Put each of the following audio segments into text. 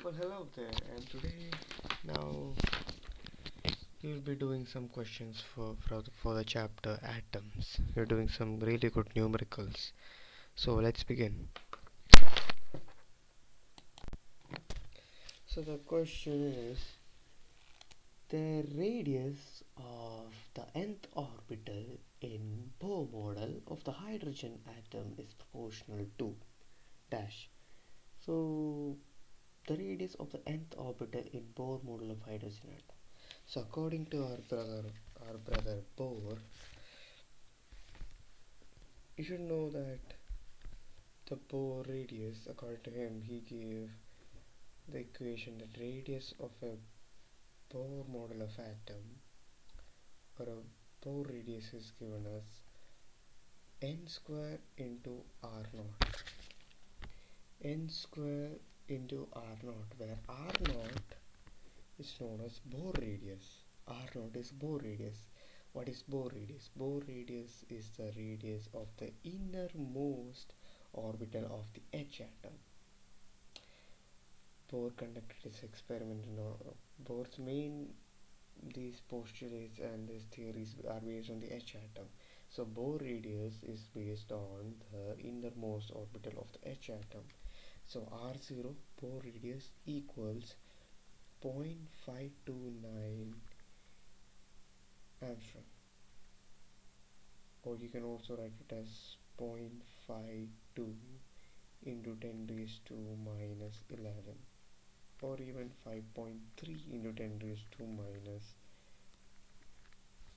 Well, hello there, and today now we'll be doing some questions for the chapter atoms. We're doing some really good numericals. So let's begin. So the question is the radius of the nth orbital in Bohr model of the hydrogen atom is proportional to dash. So the radius of the nth orbital in Bohr model of hydrogen atom. So according to our brother Bohr, you should know that the Bohr radius, according to him, he gave the equation that radius of a Bohr model of atom or a Bohr radius is given as n square into r naught. N square into r naught, where r naught is known as Bohr radius. R naught is Bohr radius. What is Bohr radius? Bohr radius is the radius of the innermost orbital of the H atom. Bohr conducted this experiment in Bohr's main these postulates and these theories are based on the H atom. So Bohr radius is based on the innermost orbital of the H atom. So R0 Bohr radius equals 0.529 angstrom, or you can also write it as 0.52 into 10 raised to minus 11, or even 5.3 into 10 raised to minus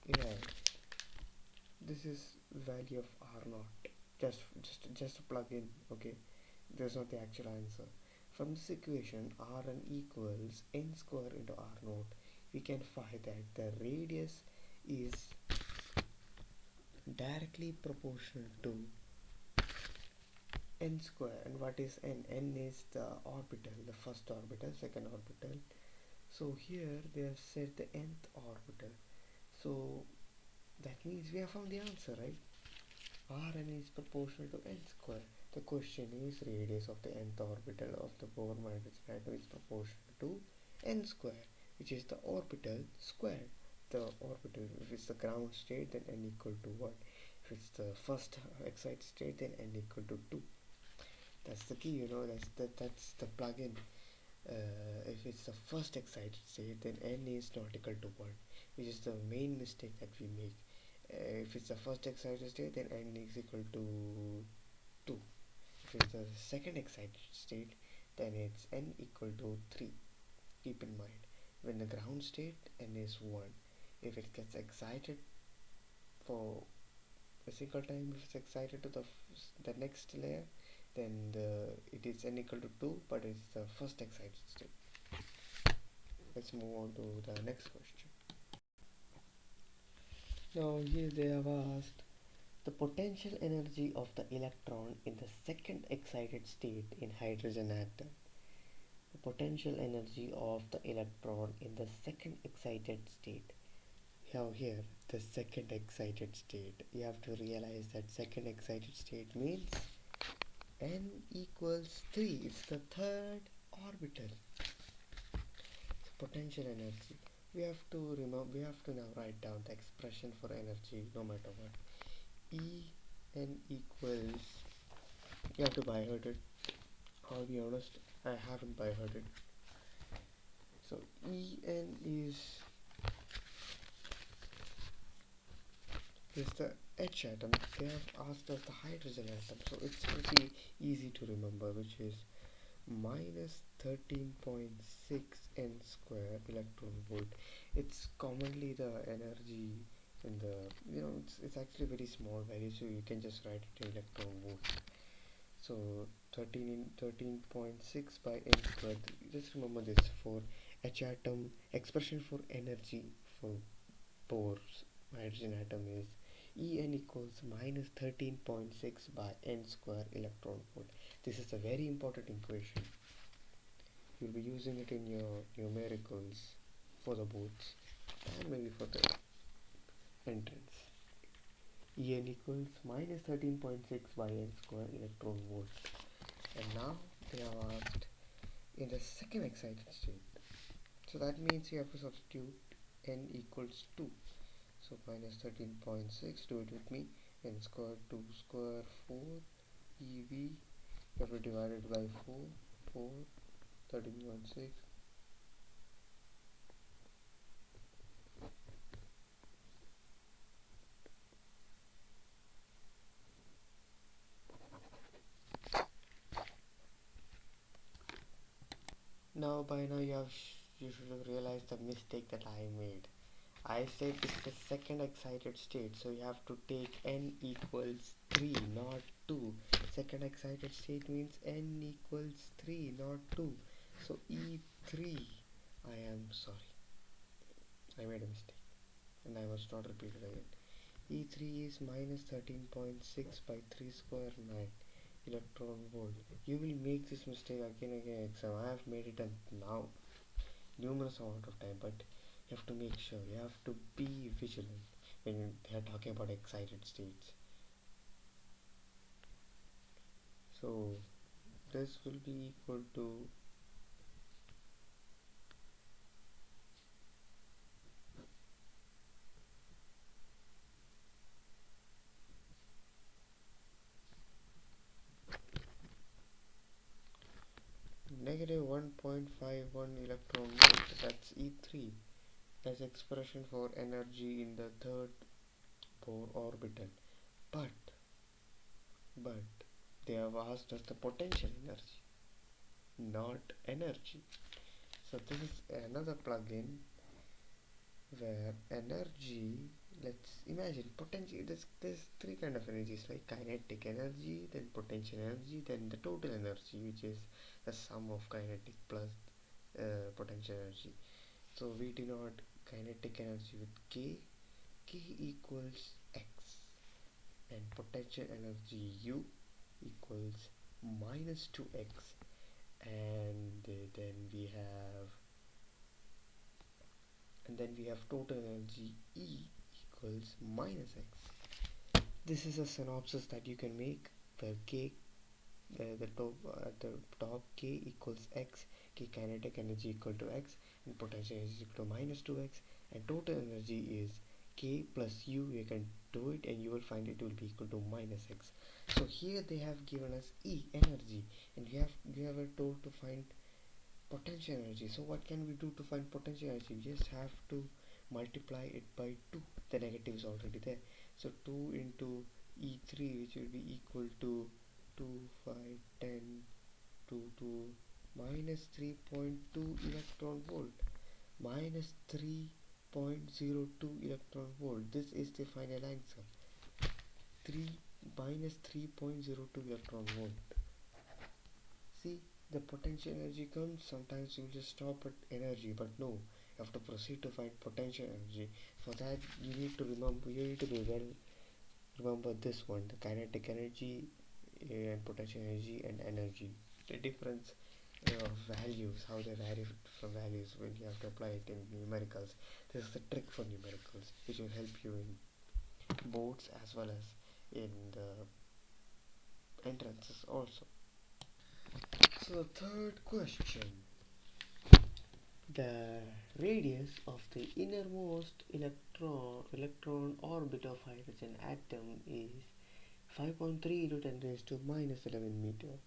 11. This is value of R naught. Just plug in. Okay, there's not the actual answer. From this equation, Rn equals n square into R naught. We can find that the radius is directly proportional to n square. And what is n? N is the orbital, the first orbital, second orbital. So here they have said the nth orbital. So that means we have found the answer, right? Rn is proportional to n square. The question is radius of the nth orbital of the Bohr hydrogen atom is proportional to n square, which is the orbital squared. The orbital, if it's the ground state, then n equal to 1. If it's the first excited state, then n equal to 2. That's the key, that's the plug-in. If it's the first excited state, then n is not equal to 1, which is the main mistake that we make. If it's the first excited state, then n is equal to 2. If it's the second excited state, then it's n equal to 3. Keep in mind, when the ground state, n is 1. If it gets excited for a single time, if it's excited to the next layer, then it is n equal to 2, but it's the first excited state. Let's move on to the next question. Now here they have asked the potential energy of the electron in the second excited state in hydrogen atom. The potential energy of the electron in the second excited state. Now here the second excited state. You have to realize that second excited state means n equals 3. It's the third orbital. So potential energy. We have to now write down the expression for energy no matter what. En equals, you have to by heart it. I'll be honest, I haven't by heart it. So En is the H atom. They have asked us the hydrogen atom, so it's pretty easy to remember, which is minus 13.6 n square electron volt. It's commonly the energy in the, it's actually very small value, so you can just write it in electron volts. So 13.6 by n squared. Just remember this for H atom. Expression for energy for Bohr's hydrogen atom is En equals minus 13.6 by n square electron volt. This is a very important equation. You'll be using it in your numericals for the boards and maybe for the entrance. En equals minus 13.6 by n square electron volt. And now they have asked in the second excited state. So that means you have to substitute n equals 2. So minus 13.6, do it with me. N square 2 square 4 EV, you have to divide it by 4, 4, 13.6. Now by now you should have realized the mistake that I made. I said it's the second excited state, so you have to take n equals 3, not 2. Second excited state means n equals 3, not 2. So E3, I am sorry, I made a mistake and I must not repeat it again. E3 is minus 13.6 by 3 square 9 electron volt. You will make this mistake again and again exam. I have made it now numerous amount of time, but you have to make sure, you have to be vigilant when they are talking about excited states. So this will be equal to negative 1.51 electron volt. That's E3 as expression for energy in the third Bohr orbital. But they have asked us the potential energy, not energy. So this is another plugin where energy, let's imagine potential, there's three kind of energies, like kinetic energy, then potential energy, then the total energy, which is the sum of kinetic plus potential energy. So we denote kinetic energy with k equals x, and potential energy u equals minus 2x, and then we have total energy E equals minus x. This is a synopsis that you can make where k the top at the top k equals x, k kinetic energy equal to x, and potential energy is equal to minus 2x, and total energy is k plus u. You can do it and you will find it will be equal to minus x. So here they have given us E energy, and we have told to find potential energy. So what can we do to find potential energy? We just have to multiply it by 2. The negative is already there, so 2 into E3, which will be equal to 2, 5, 10, 2, 2, minus 3.2 electron volt, minus 3.02 electron volt. This is the final answer, 3 minus 3.02 electron volt. See, the potential energy comes, sometimes you just stop at energy, but no, you have to proceed to find potential energy. For that you need to be well remember this one, the kinetic energy and potential energy and energy, the difference values, how they vary from values when you have to apply it in numericals. This is the trick for numericals, which will help you in boards as well as in the entrances also. So third question, the radius of the innermost electron orbit of hydrogen atom is 5.3 into 10 raised to minus 11 meter,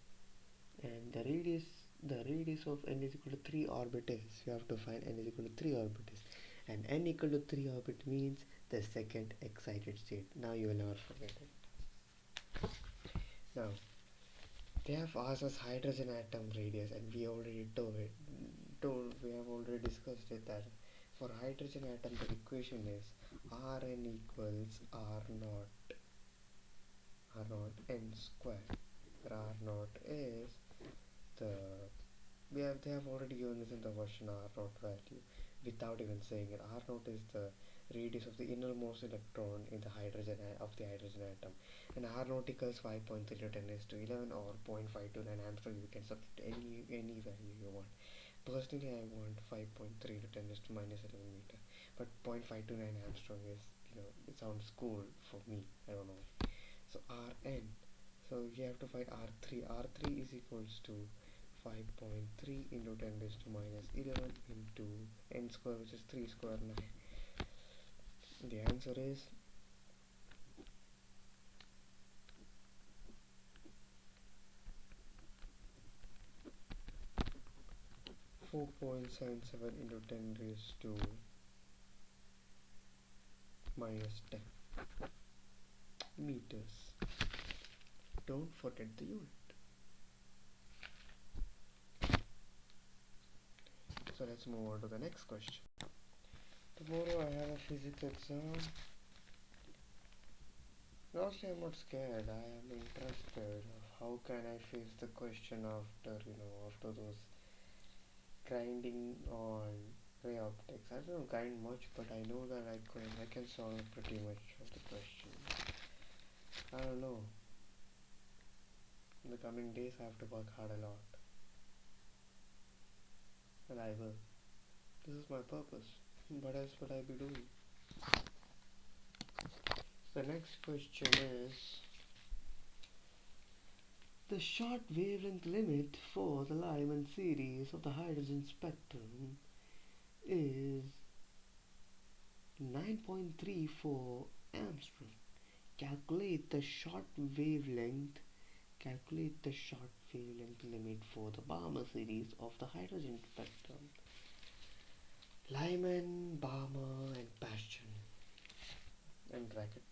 and the radius of n is equal to 3 orbitals. You have to find n is equal to 3 orbitals, and n equal to 3 orbit means the second excited state. Now you will never forget it. Now they have asked us hydrogen atom radius, and we already we have already discussed it, that for hydrogen atom the equation is Rn equals R naught n square, where R naught is the they have already given us in the question R naught value without even saying it. R naught is the radius of the innermost electron in the hydrogen atom, and R naught equals 5.3 to 10 raised to 11 or 0.529 Armstrong. You can substitute any value you want. Personally, I want 5.3 to 10 raised to minus 11 meter, but 0.529 Armstrong is, it sounds cool for me. I don't know. So Rn, so you have to find R3. R3 is equals to 5.3 into 10 raised to minus 11 into n square, which is 3 square 9. The answer is 4.77 into 10 raised to minus 10 meters. Don't forget the unit. So let's move on to the next question. Tomorrow I have a physics exam. Honestly, I'm not scared. I am interested of how can I face the question after those grinding on ray optics. I don't grind much, but I know that I can solve pretty much of the question. I don't know. In the coming days, I have to work hard a lot, and I will. This is my purpose. What else would I be doing? The next question is the short wavelength limit for the Lyman series of the hydrogen spectrum is 9.34 Armstrong. Calculate the short wavelength limit for the Balmer series of the hydrogen spectrum. Lyman, Balmer and Bastian and bracket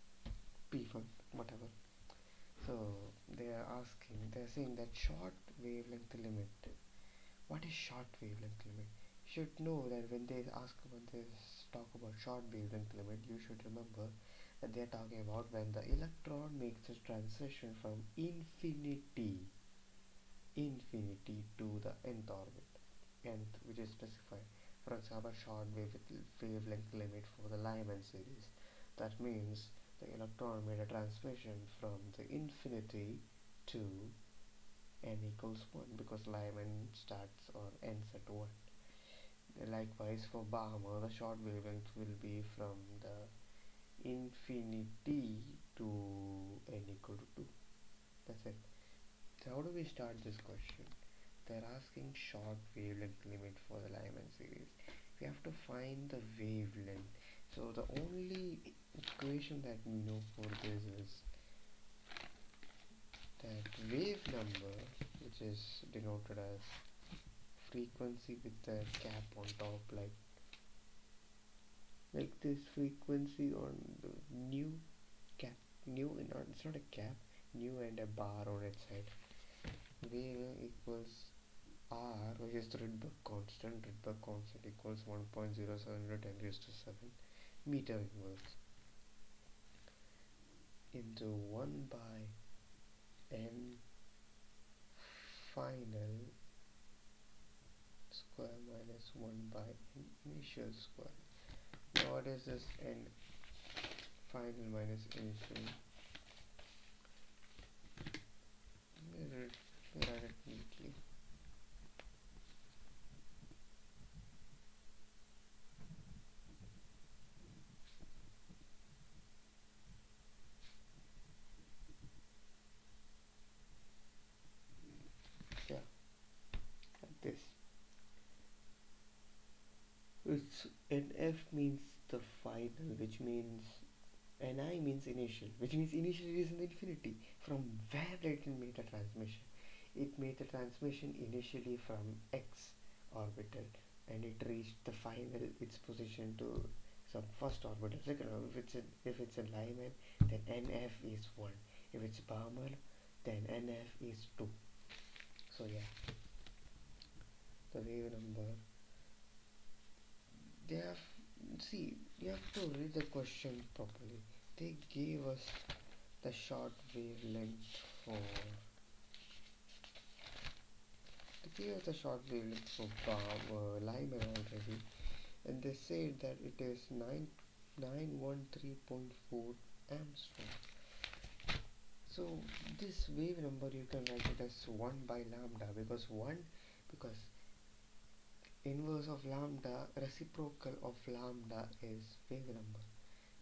P1, whatever. So they're saying that short wavelength limit. What is short wavelength limit? You should know that when they talk about short wavelength limit, you should remember that they are talking about when the electron makes a transition from infinity to the nth orbit, nth, which is specified. For example, short wavelength limit for the Lyman series. That means the electron made a transition from the infinity to n equals 1 because Lyman starts or ends at 1. Likewise, for Balmer, the short wavelength will be from the infinity to n equal to 2. That's it. So how do we start this question? They're asking short wavelength limit for the Lyman series. We have to find the wavelength. So the only equation that we know for this is that wave number, which is denoted as frequency with the cap on top, like this frequency on the new cap, it's not a cap, new and a bar on its side. Wave equals R, which is the Rydberg constant. Rydberg constant equals 1.07 into 10 raised to 7 meter inverse into 1 by n final square minus 1 by n initial square. Now what is this n final minus initial? Write it neatly. Yeah, like this. It's NF means the final, which means Ni means initial, which means initial is in infinity. From where it made a transmission? It made the transmission initially from X orbital, and it reached the final its position to some first orbital. Second orbital. If it's a Lyman, then NF is 1. If it's Balmer, then NF is 2. So yeah, the wave number. They have see. You have to read the question properly. They gave us the short wavelength for Lyman already, and they said that it is 913.4 Armstrong. So this wave number you can write it as 1 by lambda, because inverse of lambda, reciprocal of lambda is wave number,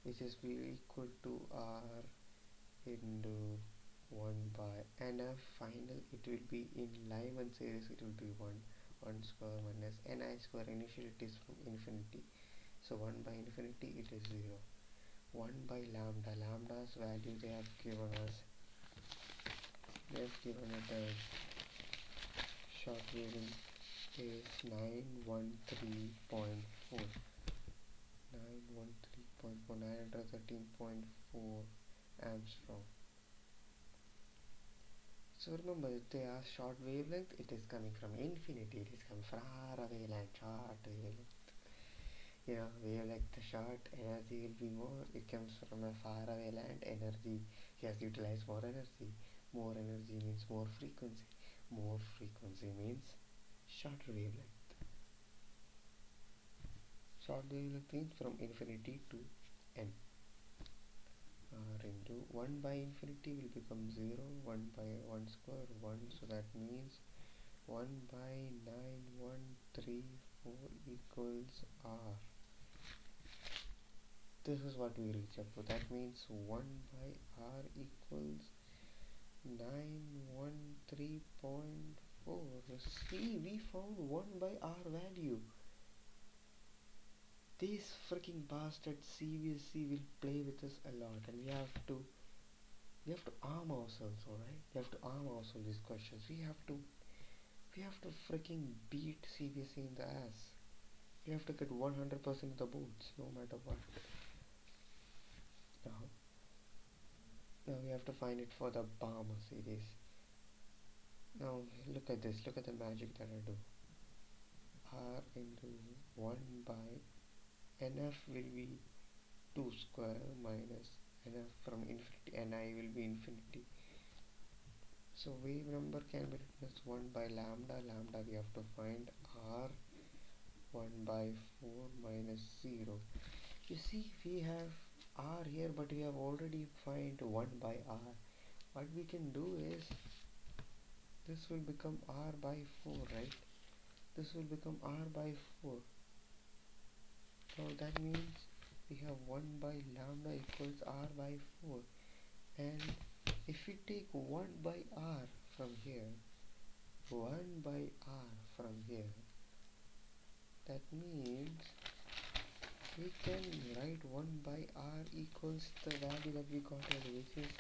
which is equal to r into 1 by NF final, it will be in Lyman series, it will be 1 square minus ni square. Initially it is from infinity, so 1 by infinity it is 0. 1 by lambda, lambda's value they have given us, they have given it as short wavelength is 913.4, 913.4, 913.4 Armstrong. So remember, if they are short wavelength, it is coming from infinity, it is coming far away land, short wavelength. Wavelength the short, energy will be more, it comes from a far away land, energy, he has utilized more energy. More energy means more frequency. More frequency means shorter wavelength. Short wavelength means from infinity to n. R into 1 by infinity will become 0, 1 by 1 square 1, so that means 1 by 9134 equals R. This is what we reach up to. That means 1 by R equals 913.4. See, we found 1 by R value. These freaking bastard CBSC will play with us a lot, and we have to arm ourselves, alright? We have to arm ourselves these questions. We have to freaking beat CBSC in the ass. We have to get 100% of the boards, no matter what. Now we have to find it for the Balmer series. Now look at this, look at the magic that I do. R into 1 by NF will be 2 square minus NF from infinity, Ni will be infinity. So wave number can be written as 1 by lambda, lambda we have to find R 1 by 4 minus 0. You see, we have R here, but we have already find 1 by R. What we can do is, this will become R by 4, right? This will become R by 4. So that means we have 1 by lambda equals R by 4. And if we take 1 by R from here, 1 by R from here, that means we can write 1 by R equals the value that we got here, which is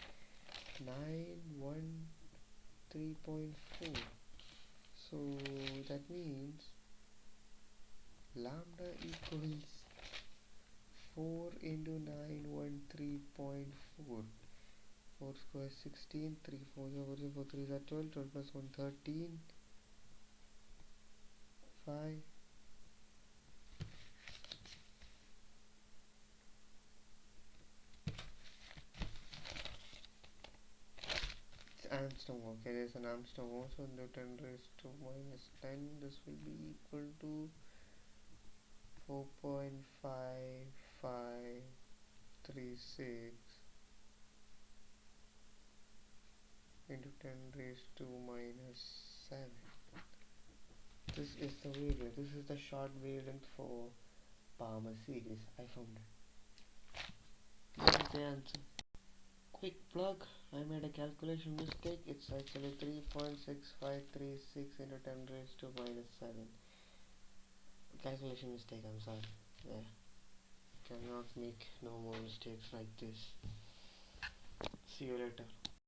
913.4. So that means lambda equals 4 into 913.4. 4 square 16, 3 4 0 4 0 4 3 is 12, 12 plus 1 13, 5. It's Armstrong, okay, there's an Armstrong also, Newton raised to minus 10, this will be equal to 4.5536 into 10 raised to minus 7. This is the wavelength. This is the short wavelength for Balmer series. I found it. This is the answer. Quick plug. I made a calculation mistake. It's actually 3.6536 into 10 raised to minus 7. Calculation mistake, I'm sorry. Yeah. Cannot make no more mistakes like this. See you later.